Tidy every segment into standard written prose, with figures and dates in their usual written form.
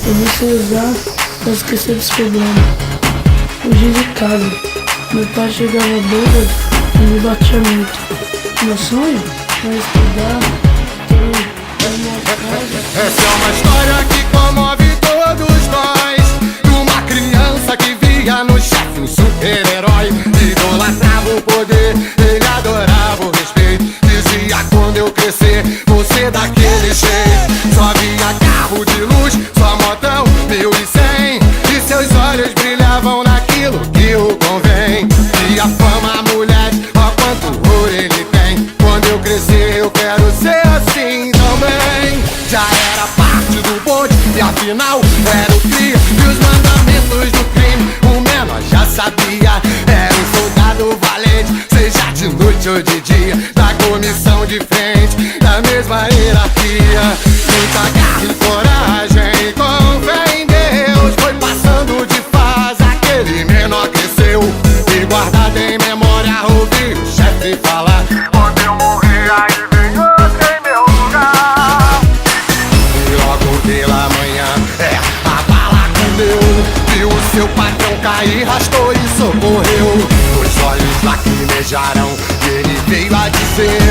Eu não sei usar pra esquecer dos problemas. Fugi de casa. Meu pai chegava bêbado e me batia muito. Meu sonho é estudar, ter uma casa. Essa é uma história que comove todos nós. De uma criança que via no chefe um super-herói. Idolatrava o poder, ele adorava o respeito. Dizia: quando eu crescer, você daquele jeito. Só via carro de luz, só modão 1100. E seus olhos brilhavam naquilo que o convém. E a fama, mulher, ó quanto ouro ele tem. Quando eu crescer eu quero ser assim também. Já era parte do bonde e afinal era o cria. E os mandamentos do crime o menor já sabia. Era um soldado valente, seja de noite ou de dia. Da comissão de frente, da mesma hierarquia. Muita garra e coragem, com fé em Deus. Foi passando de fase, aquele menor cresceu. E guardado em memória ouvi o chefe falar: quando eu morrer aí vem outro em meu lugar. E logo pela manhã, a bala comeu. Viu o seu patrão cair, rastou e socorreu. Os olhos lacrimejaram e ele veio a dizer: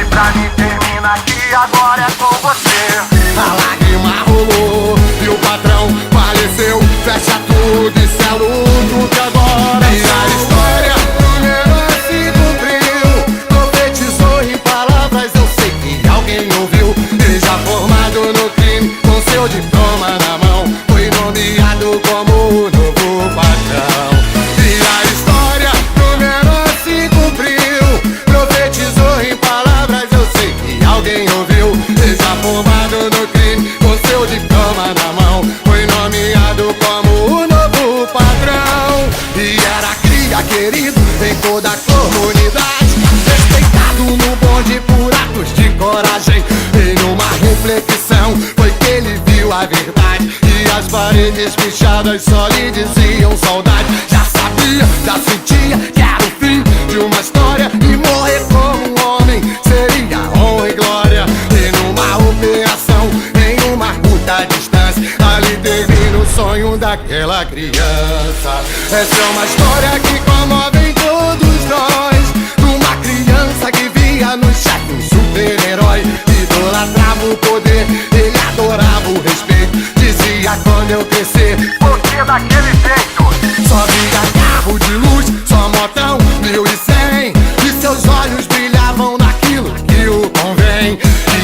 e pra mim termina aqui, agora é com você. A lágrima rolou e o patrão faleceu. Fecha tudo, isso é luto que agora e a história do menor se cumpriu. Profetizou em palavras, eu sei que alguém ouviu. E já formado no crime, com seu diploma na mão, foi nomeado como o novo patrão. E a história do menor se cumpriu. Profetizou em palavras, eu sei que alguém ouviu. E já formado no crime, com seu diploma na mão, foi nomeado como o novo patrão. E era cria querido em toda a comunidade, respeitado no bonde por atos de coragem. Em uma reflexão foi que ele viu a verdade. E as paredes fechadas só lhe diziam saudade. Já sabia, já sentia que era o fim de uma história. E morrer como um homem seria honra e glória. E numa operação, em uma curta distância, ali termina o sonho daquela criança. Essa é uma história que comove todos nós. De uma criança que via no chefe um super-herói. Idolatrava o poder, ele adorava o respeito. Dizia: quando eu crescer, você daquele jeito. Só via carro de luz, só motão 1100. E seus olhos brilhavam naquilo que o convém.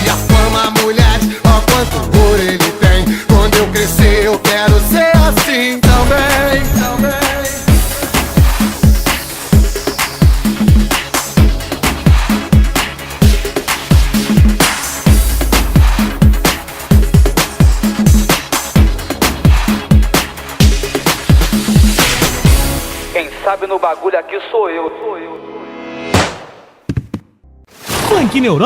E a fama, mulher, ó quanto ouro ele tem. Quando eu crescer eu quero ser assim também. Quem sabe no bagulho aqui sou eu. Funk Neurótico.